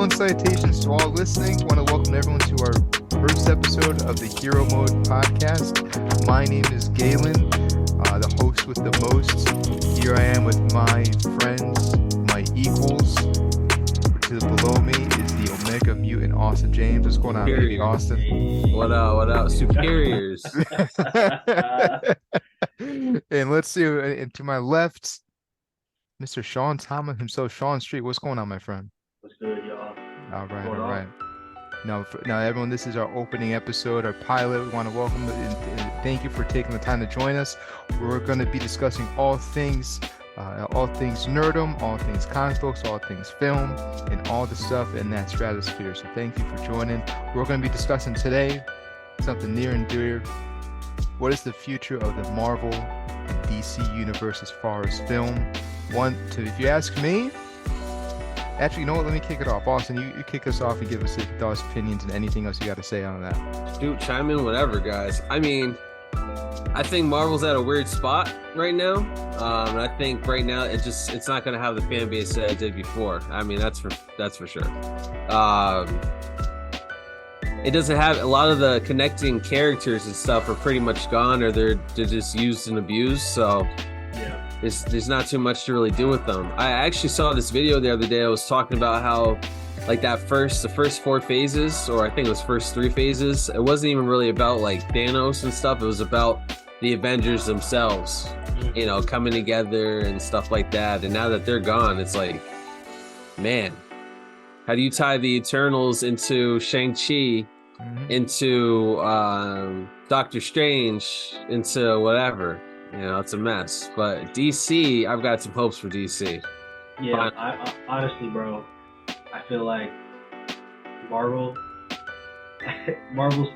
Hello and salutations to all listening. I want to welcome everyone to our first episode of the Hero Mode podcast. My name is Galen, the host with the most. Here I am with my friends, my equals. To the below me is the Omega Mutant Austin James. What's going on, baby Austin? What up, superiors? And let's see, and to my left, Mr. Sean Thomas himself, Sean Street. What's going on, my friend? What's good, y'all? All right. Now, everyone, this is our opening episode, our pilot. We want to welcome and thank you for taking the time to join us. We're going to be discussing all things nerdom, all things comic books, all things film, and all the stuff in that stratosphere. So thank you for joining. We're going to be discussing today something near and dear. What is the future of the Marvel and DC universe as far as film? If you ask me, actually, you know what? Let me kick it off. Austin, you kick us off and give us your thoughts, opinions, and anything else you got to say on that. Dude, chime in whatever, guys. I mean, I think Marvel's at a weird spot right now. And I think right now it's not going to have the fan base that it did before. I mean, that's for sure. It doesn't have a lot of the connecting characters and stuff are pretty much gone, or they're just used and abused. So Yeah. there's not too much to really do with them. I actually saw this video the other day. I was talking about how like the first 4 phases, or I think it was first 3 phases, it wasn't even really about like Thanos and stuff. It was about the Avengers themselves, you know, coming together and stuff like that. And now that they're gone, it's like, man, how do you tie the Eternals into Shang-Chi, into Doctor Strange, into whatever? You know, it's a mess. But DC, I've got some hopes for DC. Yeah, I honestly, bro, I feel like Marvel's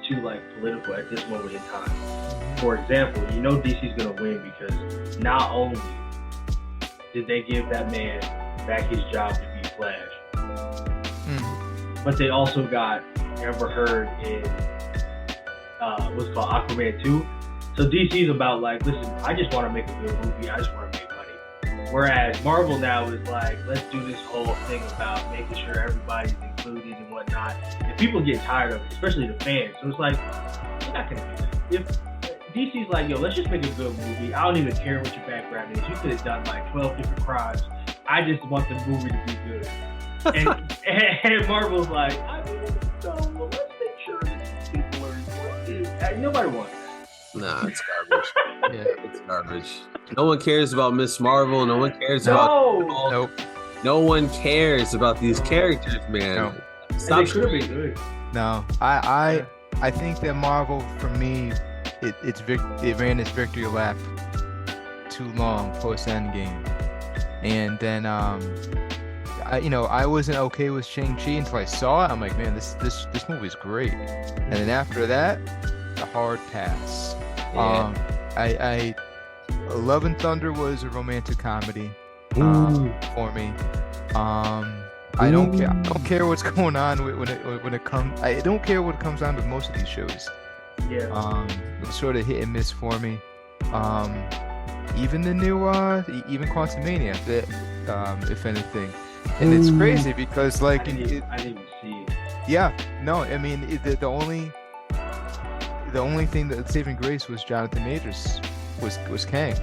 too like political at this moment in time. For example, you know DC's gonna win because not only did they give that man back his job to be Flash, but they also got Amber Heard in what's called Aquaman 2. So DC's about like, listen, I just want to make a good movie. I just want to make money. Whereas Marvel now is like, let's do this whole thing about making sure everybody's included and whatnot. And people get tired of it, especially the fans. So it's like, you're not going to do that. If DC's like, yo, let's just make a good movie. I don't even care what your background is. You could have done like 12 different crimes. I just want the movie to be good. And Marvel's like, I mean, so let's make sure that people are included. Nobody wants that. Nah, it's garbage. It's garbage. No one cares about Miss Marvel. No one cares about. Nope. No one cares about these characters, man. No. Stop. They could have been good. No, I think that Marvel, for me, it ran its victory lap too long post Endgame, and then I wasn't okay with Shang-Chi until I saw it. I'm like, man, this movie's great, and then after that, a hard pass. Yeah. Love and Thunder was a romantic comedy for me. I don't care what's going on when it comes. I don't care what comes on with most of these shows. Yeah. It's sort of hit and miss for me. Even the new even Quantumania, if anything, and it's crazy because like I didn't even see it. Yeah, no, I mean the only thing that saving grace was Jonathan Majors was Kang,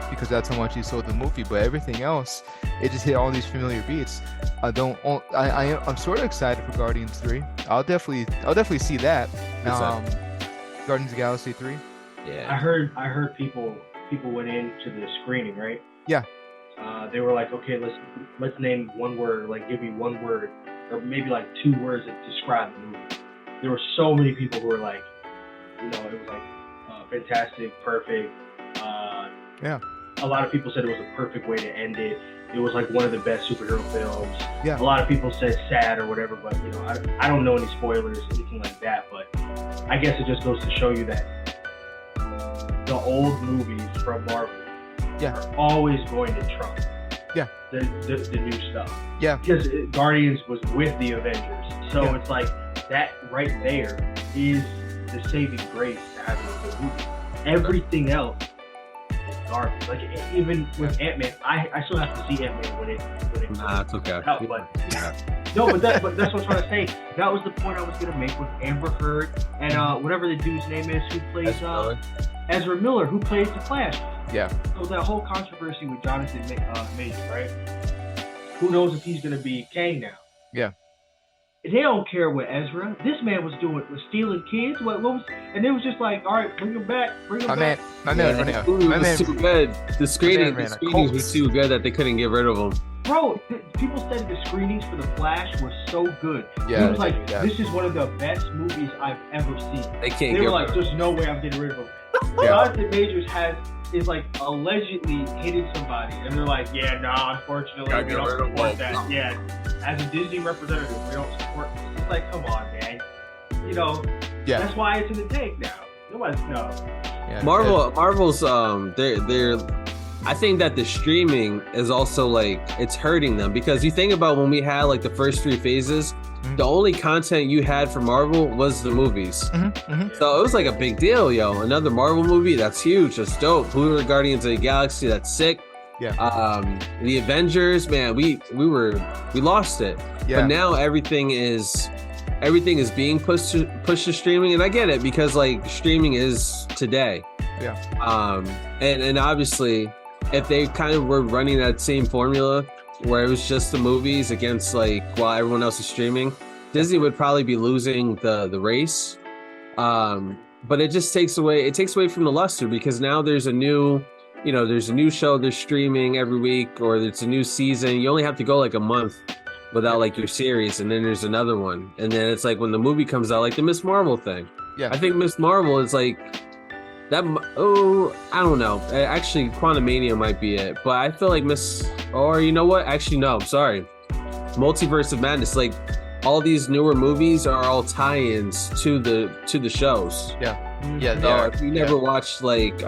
because that's how much he sold the movie. But everything else, it just hit all these familiar beats. I'm sort of excited for Guardians 3. I'll definitely see that. Guardians of the Galaxy 3. Yeah. I heard people went into the screening, right? Yeah. They were like, okay, let's name one word, like give me one word, or maybe like 2 words that describe the movie. There were so many people who were like, you know, it was like fantastic, perfect. Yeah. A lot of people said it was a perfect way to end it. It was like one of the best superhero films. Yeah. A lot of people said sad or whatever, but you know, I don't know any spoilers, anything like that. But I guess it just goes to show you that the old movies from Marvel are always going to trump the new stuff. Yeah. Because Guardians was with the Avengers, so it's like that right there is the saving grace to having a good movie. Everything else is garbage. Like even with Ant-Man, I still have to see Ant-Man when it Nah, it's okay. out, but no, but that's what I'm trying to say. That was the point I was gonna make with Amber Heard and whatever the dude's name is who plays Ezra Miller, who plays the Flash. Yeah. So that whole controversy with Jonathan Majors, right? Who knows if he's gonna be Kang now? Yeah. They don't care what Ezra. This man was stealing kids. What was? And it was just like, all right, bring him back. My man was too good. The screenings cult. was too good that they couldn't get rid of him. Bro, people said the screenings for The Flash were so good. Yeah, it was like, this is one of the best movies I've ever seen. They can't. They were like, there's no way I'm getting rid of him. Yeah. Jonathan Majors is like allegedly hitting somebody, and they're like, yeah, nah, unfortunately, we don't support that. Yeah, as a Disney representative, we don't support this. It's like, come on, man. You know, that's why it's in the tank now. Nobody's no. Yeah. Marvel's they're I think that the streaming is also like it's hurting them because you think about when we had like the first 3 phases, the only content you had for Marvel was the movies. So it was like a big deal, yo. Another Marvel movie, that's huge, that's dope. Who are Guardians of the Galaxy, that's sick. Yeah. The Avengers, man, we lost it. Yeah. But now everything is being pushed to streaming, and I get it because like streaming is today. Yeah. And obviously, if they kind of were running that same formula where it was just the movies against like while everyone else is streaming, Disney would probably be losing the race. But it just takes away from the luster because now there's a new show they're streaming every week, or it's a new season. You only have to go like a month without like your series, and then there's another one, and then it's like when the movie comes out, like the Miss Marvel thing. Yeah. I think Miss Marvel is like that. Oh, I don't know. Actually, Quantumania might be it, but I feel like you know what? Actually, no. Sorry, Multiverse of Madness. Like all these newer movies are all tie-ins to the shows. Yeah. Yeah. They So are. if you never watched like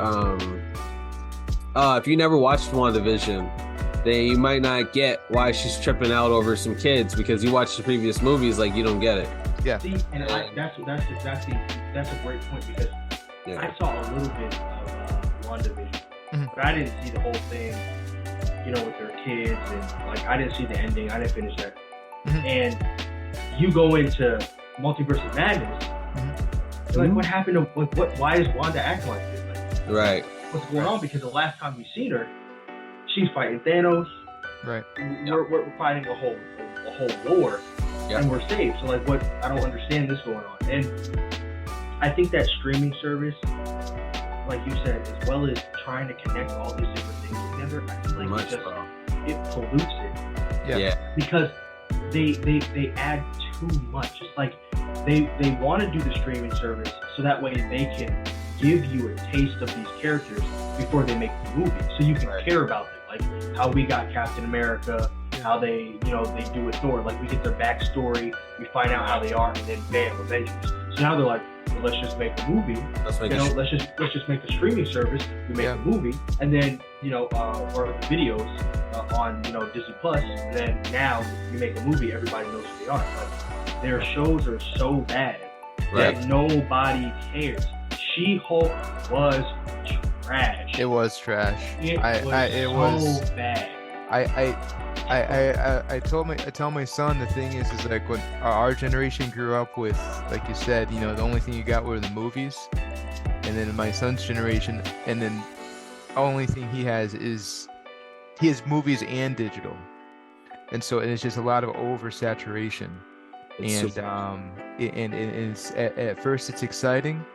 if you never watched WandaVision, then you might not get why she's tripping out over some kids because you watched the previous movies, like you don't get it. Yeah. See, and that's a great point because I saw a little bit of WandaVision, but I didn't see the whole thing. You know, with their kids and like I didn't see the ending. I didn't finish that. And you go into Multiverse of Madness. You're like, what happened to what? Why is Wanda acting like this? Like, Right. what's going on? Because the last time we seen her, she's fighting Thanos. Right. We're fighting a whole war, and we're saved. So like, what? I don't understand this going on. And I think that streaming service, like you said, as well as trying to connect all these different things together, I feel like it pollutes it. Yeah. Because they add too much. It's like they want to do the streaming service so that way they can give you a taste of these characters before they make the movie, so you can care about them. Like how we got Captain America, how they do with Thor. Like we get their backstory, we find out how they are, and then bam, Avengers. So now they're like, well, let's just make a movie. Let's just make the streaming service. We make a movie, and then or the videos on Disney Plus. And then now you make a movie. Everybody knows who they are. Like their shows are so bad that nobody cares. She-Hulk was trash. It was trash. It was so bad. I tell my son the thing is like when our generation grew up with, like you said, the only thing you got were the movies, and then my son's generation, and then the only thing he has movies and digital, and it's just a lot of oversaturation, and it's at first it's exciting.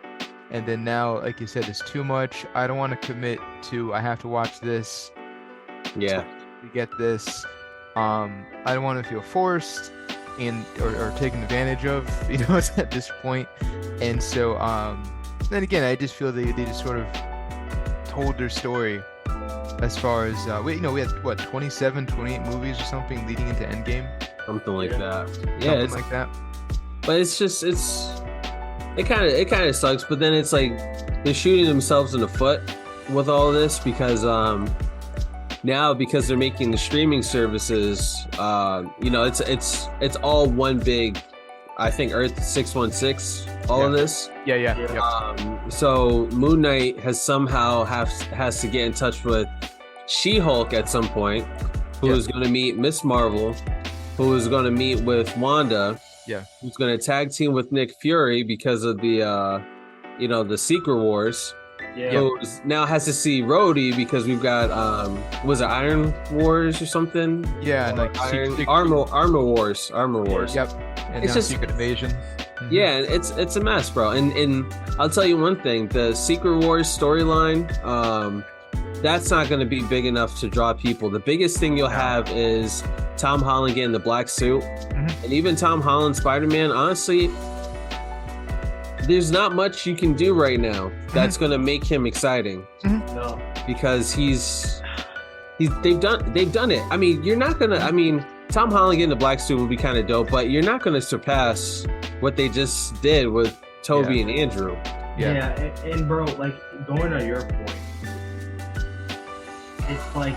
And then now, like you said, it's too much. I don't want to commit to, I have to watch this. Yeah. To get this. I don't want to feel forced or taken advantage of, at this point. And so, then again, I just feel they just sort of told their story as far as, we had, 27, 28 movies or something leading into Endgame? Something like that. Yeah. Something like that. But it kind of sucks, but then it's like they're shooting themselves in the foot with all of this because now because they're making the streaming services, it's all one big I think Earth 616. All of this. Yeah. So Moon Knight has somehow has to get in touch with She-Hulk at some point, who is going to meet Miss Marvel, who is going to meet with Wanda. Yeah. Who's going to tag team with Nick Fury because of the the Secret Wars. Yeah. Who now has to see Rhodey because we've got was it Iron Wars or something? Yeah, and like Armor Wars. Yep. And It's now just- Secret Invasion. Yeah, it's a mess, bro. And I'll tell you one thing: the Secret Wars storyline, that's not going to be big enough to draw people. The biggest thing you'll have is Tom Holland getting the black suit, and even Tom Holland Spider-Man. Honestly, there's not much you can do right now that's going to make him exciting No. because they've done it. I mean, you're not gonna. I mean, Tom Holland getting the black suit would be kind of dope, but you're not going to surpass what they just did with Toby and Andrew. Yeah. And bro, like going to your point, it's like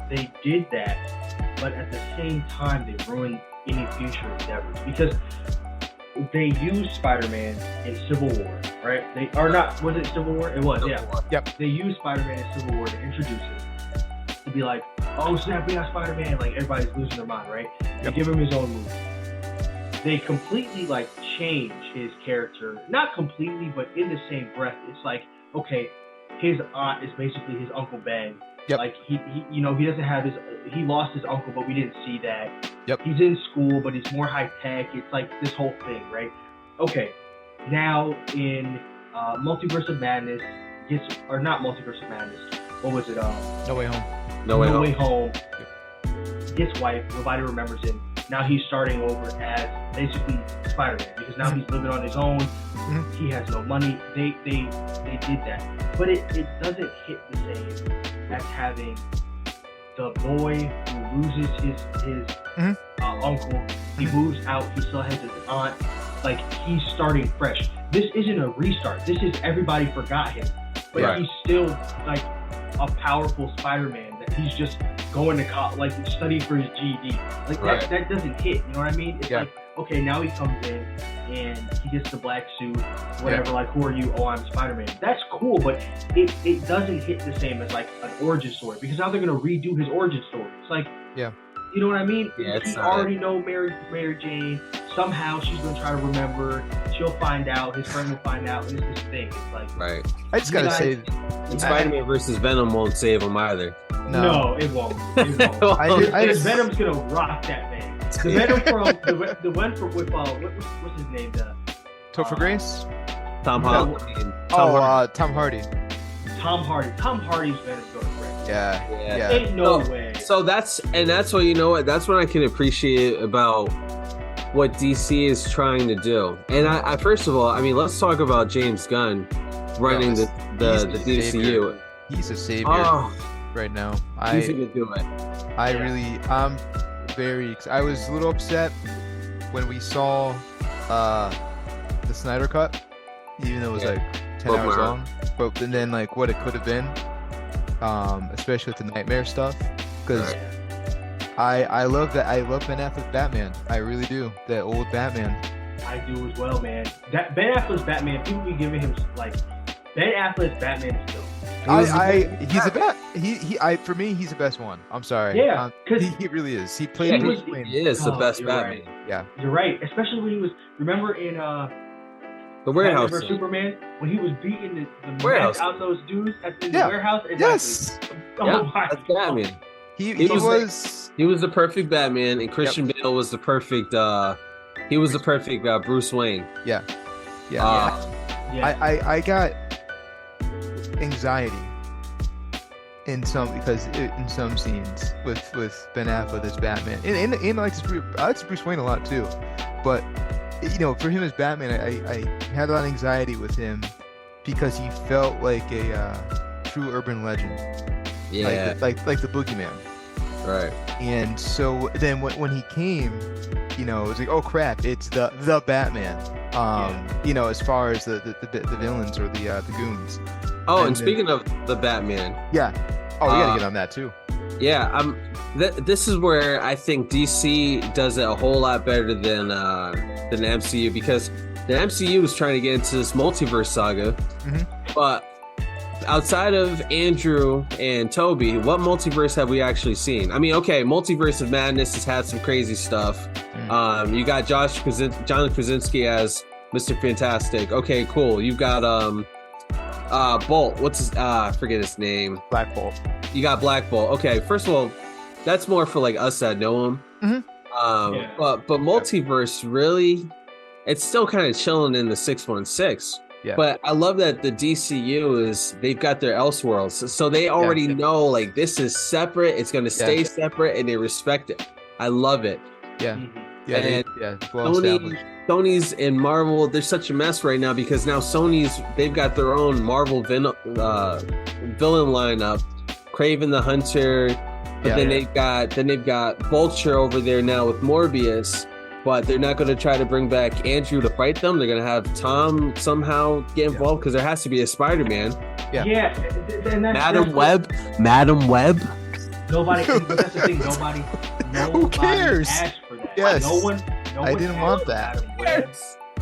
they did that, but at the same time they ruined any future endeavors because they used Spider-Man in Civil War, right? They are not. Was it Civil War? It was. Yeah. Yep. They used Spider-Man in Civil War to introduce it, to be like, oh snap, we got Spider-Man. Like everybody's losing their mind, right? They give him his own movie. They completely like change his character, not completely, but in the same breath. It's like, okay, his aunt is basically his Uncle Ben. Yep. Like he he doesn't have he lost his uncle, but we didn't see that. Yep. He's in school, but he's more high tech. It's like this whole thing, right? Okay. Now in Multiverse of Madness, not Multiverse of Madness. What was it? No Way Home. No Way Home. Gets wife. Nobody remembers him. Now he's starting over as basically Spider-Man because now he's living on his own. He has no money. They did that, but it doesn't hit the same as having the boy who loses his uncle. He moves out. He still has his aunt. Like he's starting fresh. This isn't a restart. This is everybody forgot him, but he's still like a powerful Spider-Man that he's just going to college, like studying for his GED. Like that doesn't hit. You know what I mean? It's like, okay, now he comes in and he gets the black suit, whatever. Like, who are you? Oh, I'm Spider-Man. That's cool, but it doesn't hit the same as like an origin story because now they're gonna redo his origin story. It's like, you know what I mean? Yeah, he already know Mary Jane. Somehow she's gonna try to remember. She'll find out. His friend will find out. And it's this thing. It's like, I just gotta say, and Spider-Man versus Venom won't save him either. No, it won't. It won't. I just, Venom's gonna rock that thing. The Venom from the one from with what's his name? Topher Grace. Tom Holland. Tom Hardy. Tom Hardy's Venom's going great. Yeah. Ain't no way. So that's what, you know what, that's what I can appreciate about what DC is trying to do. And I first of all, I mean, let's talk about James Gunn running the DCU. Savior. He's a savior right now. He's gonna do it. I'm very excited. I was a little upset when we saw the Snyder Cut, even though it was like 10 hours long. But then like what it could have been, especially with the Nightmare stuff, because I love that. I love Ben Affleck's Batman. I really do. That old Batman. I do as well, man. That Ben Affleck's Batman, people be giving him like Ben Affleck's Batman is dope. For me, he's the best one. I'm sorry. Yeah, because he really is. He played Bruce Wayne. He is the best Batman. Right. Yeah, you're right. Especially when he was. Remember in the warehouse Batman vs Superman when he was beating the warehouse out those dudes in the warehouse. Exactly. Yes. Oh my that's Batman. He was the perfect Batman, and Christian Bale was the perfect. He was the perfect Bruce Wayne. Yeah. I got anxiety in some scenes with Ben Affleck as Batman, and I like Bruce Wayne a lot too, but you know, for him as Batman, I had a lot of anxiety with him because he felt like a true urban legend. Yeah, like the Boogeyman. Right. And so then when he came, you know, it was like, oh crap, it's the Batman. You know, as far as the villains or the goons. Oh, and speaking of the Batman. Yeah. Oh, we gotta get on that too. Yeah, This is where I think DC does it a whole lot better than the MCU, because the MCU is trying to get into this multiverse saga, but outside of Andrew and Toby, what multiverse have we actually seen? I mean, okay, Multiverse of Madness has had some crazy stuff. You got John Krasinski as Mr. Fantastic. Okay, cool. You've got Bolt. What's his forget his name. Black Bolt. You got Black Bolt. Okay, first of all, that's more for like us that know him. But Multiverse really, it's still kind of chilling in the 616. Yeah. But I love that the DCU they've got their Elseworlds, so they already know like this is separate. It's going to stay separate, and they respect it. I love it. Yeah. And Well established. Sony's and Marvel, they're such a mess right now because now they've got their own Marvel villain lineup, Kraven the Hunter, but then they've got Vulture over there now with Morbius, but they're not going to try to bring back Andrew to fight them. They're going to have Tom somehow get involved because there has to be a Spider-Man. Madam Web. Nobody. That's the thing. Nobody Who cares? Asked for that. Yes. No one I didn't want that.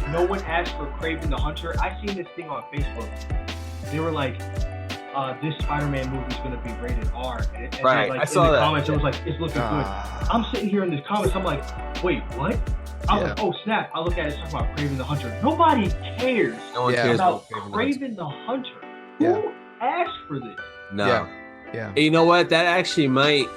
No one asked for Kraven the Hunter. I seen this thing on Facebook. They were like, this Spider-Man movie is going to be rated R. And right. Like, I saw in the that. comments, it was like, it's looking good. I'm sitting here in the comments. I'm like, wait, what? I'm like, oh snap! I look at it, it's talking about Kraven the Hunter. Nobody cares No one cares about Kraven Kraven the Hunter. Yeah. Who asked for this? No. Yeah. You know what? That actually might,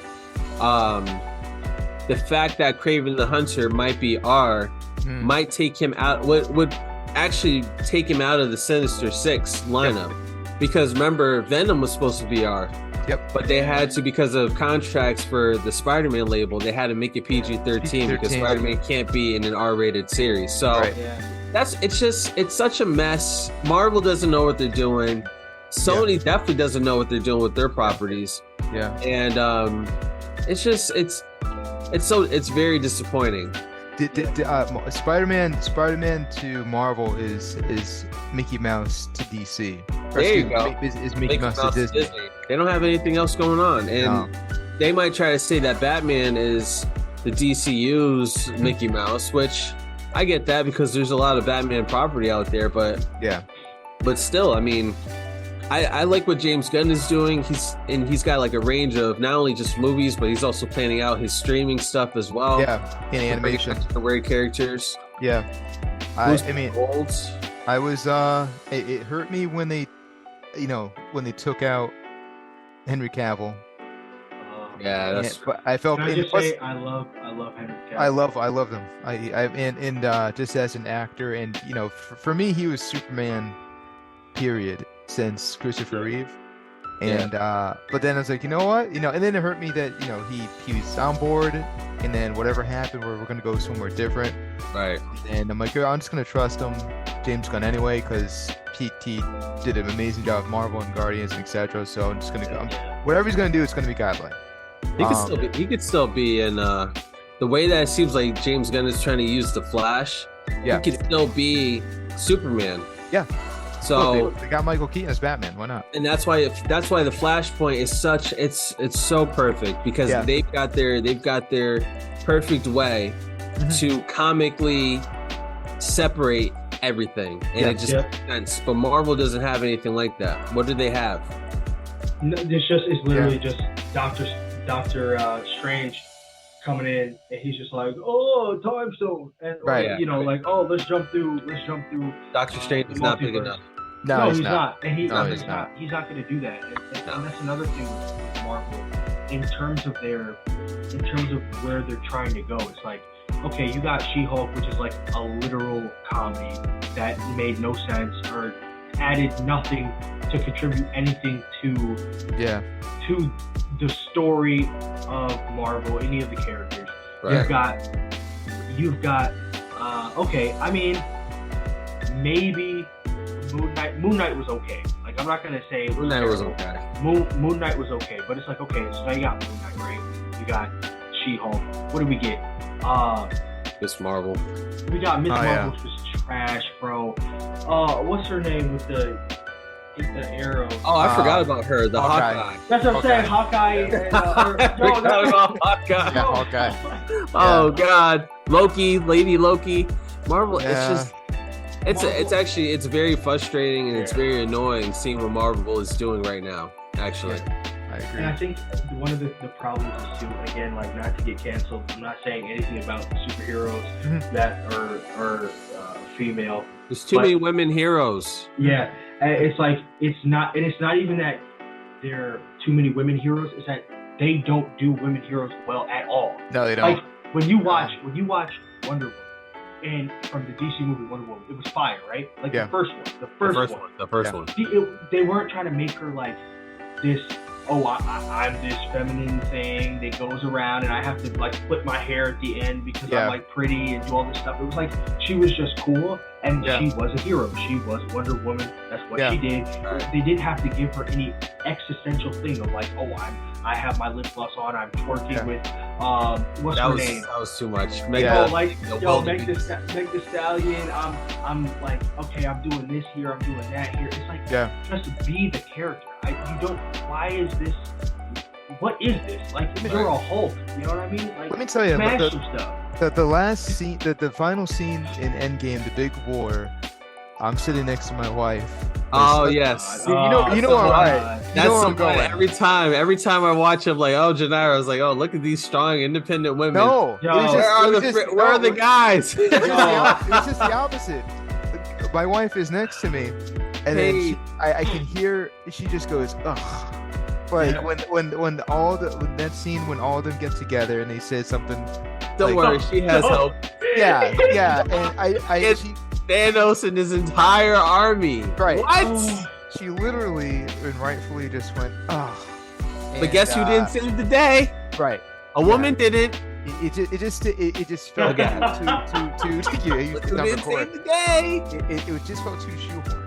the fact that Kraven the Hunter might be R, might take him out. Would actually take him out of the Sinister Six lineup, because remember Venom was supposed to be R. Yep. But they had to, because of contracts for the Spider-Man label, they had to make it PG-13 because Spider-Man can't be in an R-rated series. So it's such a mess. Marvel doesn't know what they're doing. Sony definitely doesn't know what they're doing with their properties. Yeah. And it's very disappointing. Spider-Man to Marvel is Mickey Mouse to DC. There you go. Is Mickey Mouse to Disney. They don't have anything else going on, and they might try to say that Batman is the DCU's Mickey Mouse, which I get that because there's a lot of Batman property out there, but still, I mean, I like what James Gunn is doing. He's got like a range of not only just movies, but he's also planning out his streaming stuff as well. Yeah, in animation, the weird characters. Yeah, I mean, I was it hurt me when they took out Henry Cavill. But I felt. Can I just say I love Henry Cavill. I love him. And just as an actor, and for me, he was Superman, period, since Christopher Reeve. And but then I was like, you know what, and then it hurt me that he was on board, and then whatever happened, where we're gonna go somewhere different. Right. And I'm like, I'm just gonna trust him, James Gunn, anyway, because he did an amazing job with Marvel and Guardians and etc. So I'm just gonna go. Whatever he's gonna do, it's gonna be godlike. He could still be in the way that it seems like James Gunn is trying to use the Flash. Yeah. He could still be Superman. Yeah. So they got Michael Keaton as Batman. Why not? And that's why the Flashpoint is such it's so perfect, because they've got their perfect way to comically separate everything, and it just makes sense. But Marvel doesn't have anything like that. What do they have? No, it's literally just Doctor Strange coming in, and he's just like, oh, time stone, and like, oh, let's jump through. Doctor Strange is not big enough. No, he's not. And he's not. He's not going to do that. And that's another thing with Marvel, in terms of where they're trying to go. It's like, okay, you got She-Hulk, which is like a literal comedy that made no sense or added nothing to contribute anything to the story of Marvel, any of the characters. Right. You've got okay, I mean, maybe Moon Knight was okay. Like, I'm not gonna say Moon Knight was okay. Moon Knight was okay, but it's like, okay, so now you got Moon Knight, right? You got She-Hulk. What did we get? Miss Marvel. We got Miss Marvel, which was trash, bro. What's her name with the the arrow. Oh, I forgot about her, the Hawkeye. Hawkeye. That's what I'm saying. Hawkeye. And, I forgot about Hawkeye. Yeah, Hawkeye. Oh God, Loki, Lady Loki, Marvel. Yeah. It's very frustrating and it's very annoying seeing what Marvel is doing right now. Actually, I agree. And I think one of the problems is too, again, like, not to get canceled. I'm not saying anything about the superheroes that are female. there's too many women heroes. Yeah, it's like it's not even that there are too many women heroes. It's that they don't do women heroes well at all. No, they don't. Like when you watch Wonder Woman, and from the DC movie Wonder Woman, it was fire, right? Like Yeah. the first one. The first Yeah. one. They weren't trying to make her like this. Oh, I'm this feminine thing that goes around, and I have to like flip my hair at the end because Yeah. I'm like pretty and do all this stuff. It was like she was just cool, and Yeah. she was a hero. She was Wonder Woman. That's what Yeah. she did. Right. They didn't have to give her any existential thing of like, oh, I have my lip gloss on. I'm twerking Yeah. with what's That her was name? that was too much. Yeah. Oh, like, The yo, world make beats. the stallion. I'm like, okay, I'm doing this here. I'm doing that here. It's like, Yeah. just be the character. You don't. Why is this? What is this? Like, you're a Hulk. You know what I mean? Like, Let me tell you, smash the, some stuff. the last scene, the final scene in Endgame, the big war. I'm sitting next to my wife. Oh It's- yes. You know Oh, what, right? God. You That's know where so I'm good. going. Every time I watch him, like, oh, Janira, I was like, oh, look at these strong, independent women. No, Yo, Where are the guys? It was just the opposite. My wife is next to me, and then I can hear she just goes, ugh. Like Yeah. when that scene when all of them get together and they say something. Don't like, worry, she has no. help. Yeah, and It's- she Thanos and his entire army. Right. What? she literally and rightfully just went, ugh. But guess who didn't save the day? Right. A woman didn't. It just felt Okay. too yeah, you Who did not didn't record. save the day? It just felt too shoehorned.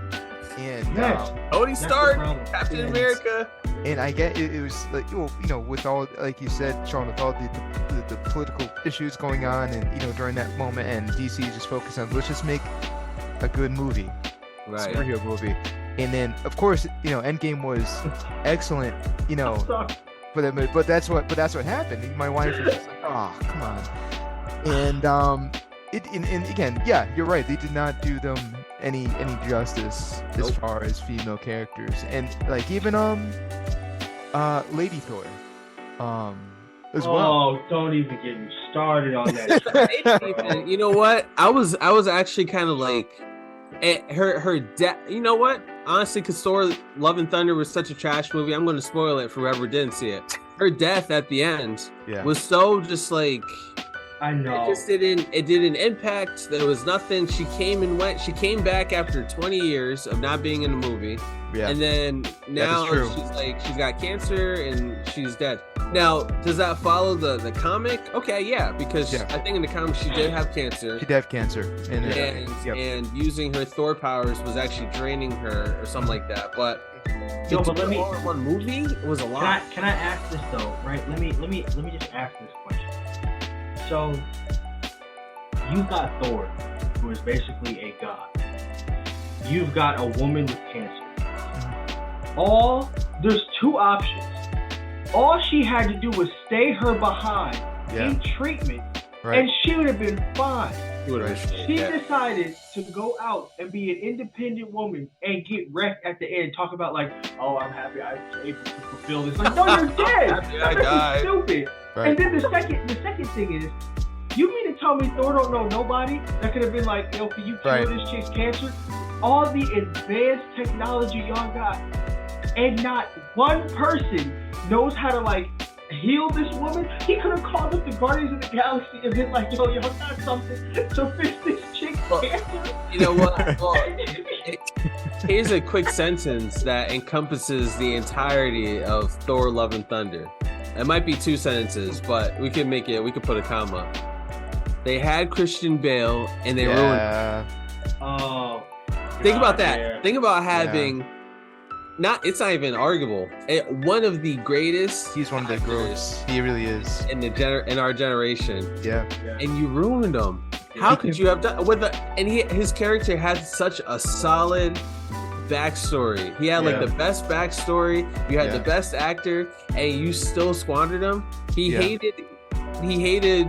And Yes. Tony That's the Stark, problem. Captain Yes. America. and I get it was like, well, with all, like you said, Sean, with all the political issues going on, and during that moment, and DC just focused on, let's just make a good movie, Right. superhero movie. And then of course Endgame was excellent, but that's what happened. My wife was just like, oh, come on. And and again, yeah, you're right, they did not do them any justice as Nope. far as female characters. And like even Lady Thor as well. Oh, don't even get me started on that. You know what? I was actually kind of like her death. You know what? Honestly, because Thor: Love and Thunder was such a trash movie, I'm going to spoil it for whoever didn't see it. Her death at the end Yeah. was so just like I know. it didn't impact. There was nothing. She came and went. She came back after 20 years of not being in a movie. Yeah. And then now true. she's like, she's got cancer and she's dead. Now, does that follow the comic? Okay, yeah, because Yeah. I think in the comic she did have cancer. She did have cancer, and yep. And using her Thor powers was actually draining her or something like that. But Yo, to but do let me- it all in one movie was a lot. Can I ask this though? Right? Let me just ask this question. So you've got Thor, who is basically a god. You've got a woman with cancer. There's two options. All she had to do was stay her behind Yeah. in treatment, Right. and she would have been fine. She Yeah. decided to go out and be an independent woman and get wrecked at the end. Talk about like, oh, I'm happy I was able to fulfill this. Like, no, you're dead. Happy I That's died. stupid. Right. And then the second thing is, you mean to tell me Thor don't know nobody that could have been like, yo, can you cure Right. this chick's cancer? All the advanced technology y'all got, and not one person knows how to like heal this woman. He could have called up the Guardians of the Galaxy and been like, yo, y'all got something to fix this chick's Well, cancer? You know what? Well, here's a quick sentence that encompasses the entirety of Thor: Love and Thunder. It might be two sentences, but we could make it. We could put a comma. They had Christian Bale, and they ruined. Yeah. Oh, Think God, about that. yeah. Think about having. It's not even arguable. One of the greatest He's one of the actors gross. He really is. in our generation, Yeah. and you ruined him. How could you have done his character had such a solid backstory. He had like Yeah. the best backstory. You had Yeah. the best actor, and you still squandered him. He Yeah. hated.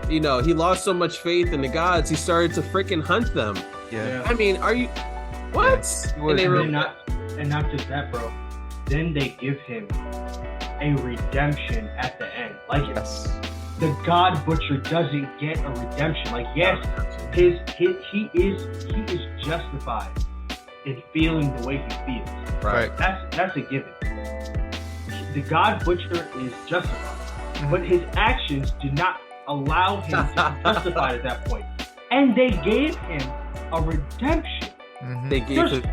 You know, he lost so much faith in the gods. He started to freaking hunt them. Yeah. I mean, are you what? He was- And they And, were then not just that, bro. Then they give him a redemption at the end. Like Yes. the God Butcher doesn't get a redemption. Like yes, he is justified in feeling the way he feels. right. That's a given. The God Butcher is justified, but his actions do not allow him to be justified at that point. And they gave him a redemption. Mhm. They gave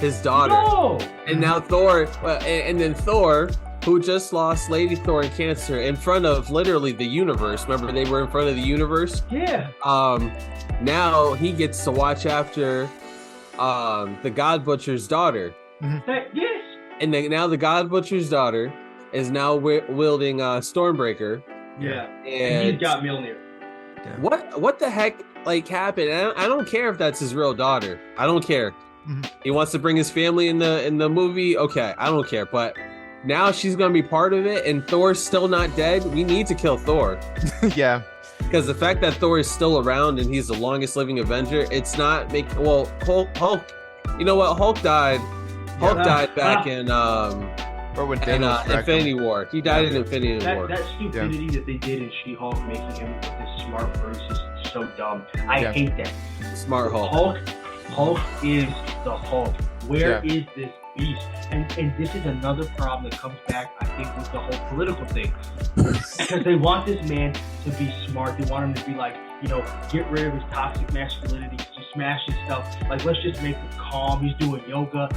his daughter. No. And now Thor, and then Thor, who just lost Lady Thor in cancer in front of literally the universe. Remember, they were in front of the universe. Yeah. Now he gets to watch after, the God Butcher's daughter, Yes. and now the God Butcher's daughter is now wielding Stormbreaker. Yeah. And And he's got Mjolnir. what the heck like happened? I don't care if that's his real daughter. I don't care. Mhm. He wants to bring his family in the movie. Okay, I don't care. But now she's gonna be part of it, and Thor's still not dead. We need to kill Thor Yeah. because the fact that Thor is still around and he's the longest living Avenger, it's not making. Well, Hulk. You know what? Hulk died. Hulk Yeah. died back in Or when in Thanos cracked Infinity him. War. He died in Infinity War. That stupidity that they did in She-Hulk, making him this smart Bruce, is so dumb. I Yeah. hate that. Smart Hulk. Hulk is the Hulk. Where is this beast? And this is another problem that comes back, I think, with the whole political thing. Because they want this man to be smart. They want him to be like, get rid of his toxic masculinity, to smash his stuff. Like, let's just make him calm. He's doing yoga.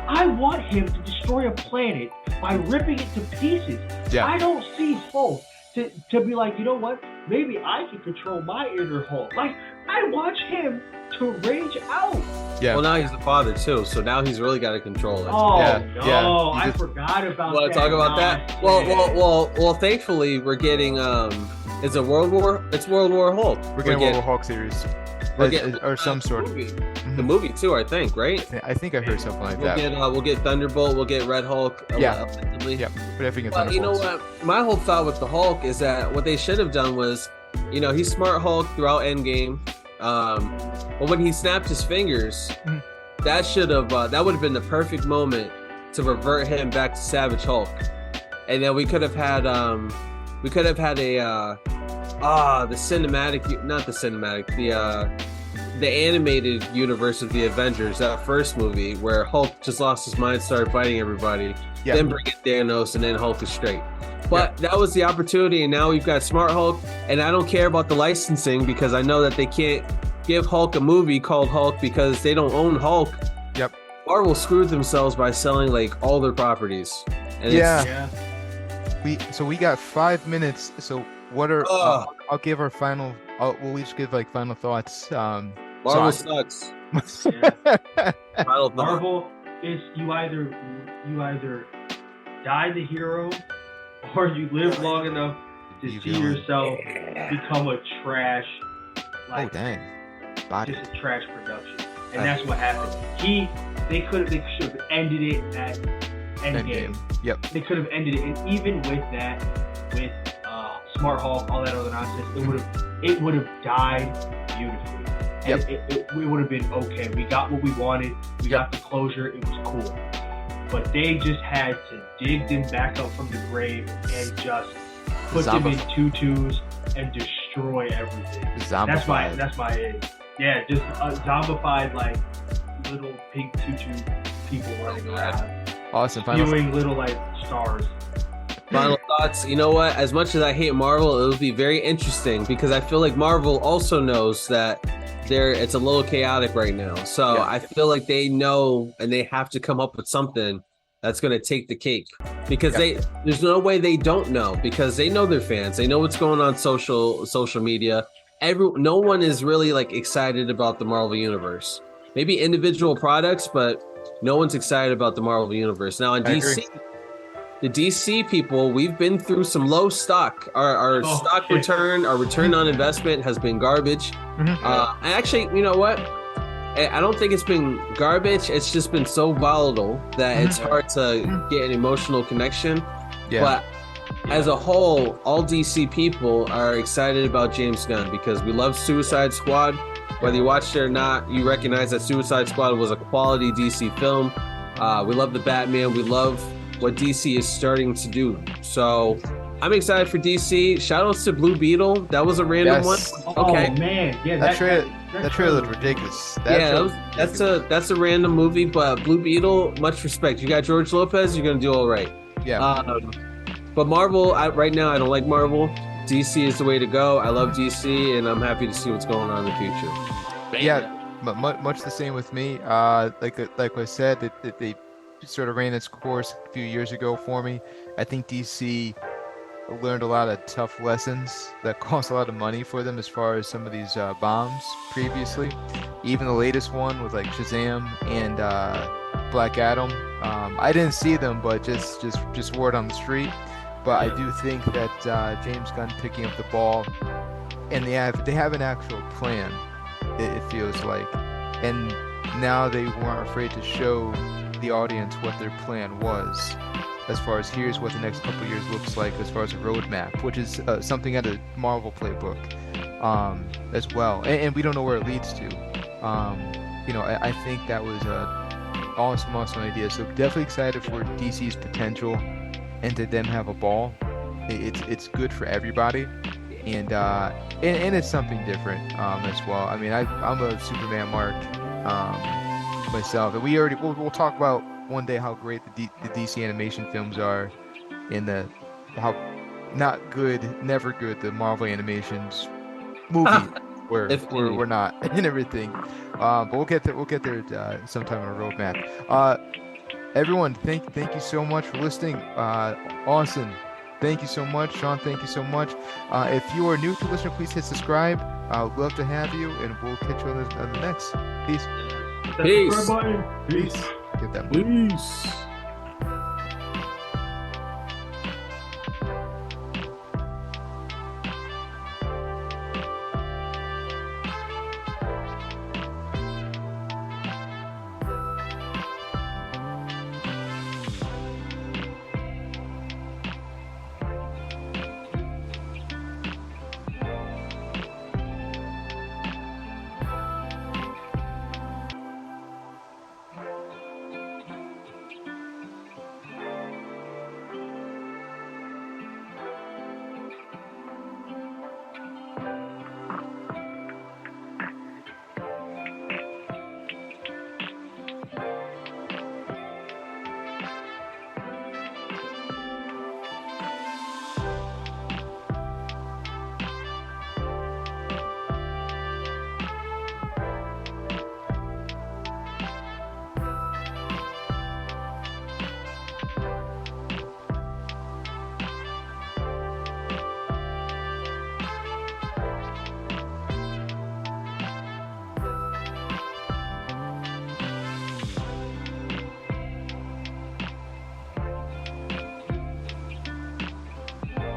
I want him to destroy a planet by ripping it to pieces. Yeah. I don't see Hulk to be like, you know what? Maybe I can control my inner Hulk. Like, I watch him to rage out. Yeah. Well, now he's the father too, so now he's really got to control it. Oh Yeah, no, yeah. You I just- forgot about Want that. to talk about that? Well. Thankfully, we're getting is it World War? It's World War Hulk. We're getting World War Hulk series. we're getting- Or some sort of. movie. Mhm. The movie too, I think, right? I think I heard something like that. We'll get Thunderbolt. We'll get Red Hulk. Yeah. Allegedly. Yep. But everything is But you know what? My whole thought with the Hulk is that what they should have done was, he's smart Hulk throughout Endgame. But when he snapped his fingers, Mhm. that would have been the perfect moment to revert him back to Savage Hulk, and then we could have had a the animated universe of the Avengers, that first movie where Hulk just lost his mind, started fighting everybody, Yeah. then bring in Thanos, and then Hulk is straight. But that was the opportunity, and now we've got Smart Hulk, and I don't care about the licensing because I know that they can't give Hulk a movie called Hulk because they don't own Hulk. Yep. Marvel screwed themselves by selling like all their properties. And Yeah. Yeah. We got 5 minutes. So what are? Ugh. I'll give our final. We'll each give like final thoughts. Marvel so sucks. Yeah. Final thought. Marvel is you either die the hero or you live long enough to You see villain. yourself become a trash, Oh like dang! Body. just a trash production, and that's what happened. They should have ended it at Endgame. Endgame. Yep. They could have ended it, and even with that, with Smart Hulk, all that other nonsense, it would have died beautifully. And Yep. it would have been okay. We got what we wanted. We got the closure. It was cool. But they just had to dig them back up from the grave and just put them in tutus and destroy everything. Zombified. That's my aim. Yeah, just zombified like little pink tutu people running around, Awesome. Final. spewing little like stars. Final thoughts. You know what? As much as I hate Marvel, it would be very interesting because I feel like Marvel also knows that it's a little chaotic right now. So Yeah. I feel like they know and they have to come up with something that's going to take the cake because there's no way they don't know because they know their fans. They know what's going on social media. No one is really like excited about the Marvel universe. Maybe individual products, but no one's excited about the Marvel universe. Now in DC, the DC people, we've been through some low stock. Our stock return, our return on investment has been garbage. Mhm. And actually, you know what? I don't think it's been garbage. It's just been so volatile that it's hard to get an emotional connection. Yeah. But as a whole, all DC people are excited about James Gunn because we love Suicide Squad. Whether you watched it or not, you recognize that Suicide Squad was a quality DC film. We love the Batman. We love what DC is starting to do. So I'm excited for DC. Shout outs to Blue Beetle. That was a random Yes. one. Okay. Oh man, yeah, That trailer looked ridiculous. That's a random movie, but Blue Beetle, much respect. You got George Lopez, you're gonna do all right. Yeah. But Marvel, right now I don't like Marvel. DC is the way to go. I love DC, and I'm happy to see what's going on in the future. Yeah, much the same with me. Like I said, that they sort of ran its course a few years ago for me. I think DC learned a lot of tough lessons that cost a lot of money for them as far as some of these bombs previously. Even the latest one with like Shazam and Black Adam. I didn't see them, but just word on the street. But I do think that James Gunn picking up the ball, and they have an actual plan. It feels like, and now they weren't afraid to show the audience what their plan was, as far as here's what the next couple of years looks like, as far as a roadmap, which is something out of Marvel playbook, as well. And we don't know where it leads to. I think that was a awesome idea. So definitely excited for DC's potential. And to them have a ball, it's good for everybody, and it's something different as well. I mean, I'm a Superman mark myself, and we'll talk about one day how great the DC animation films are, in how not good, never good the Marvel animations movie we're not, and everything. But we'll get there sometime on a roadmap. Everyone, thank you so much for listening. Austin, thank you so much. Sean, thank you so much. If you are new to listener, please hit subscribe. I'd love to have you, and we'll catch you on the next. Peace. Peace. Peace. Get that. Peace.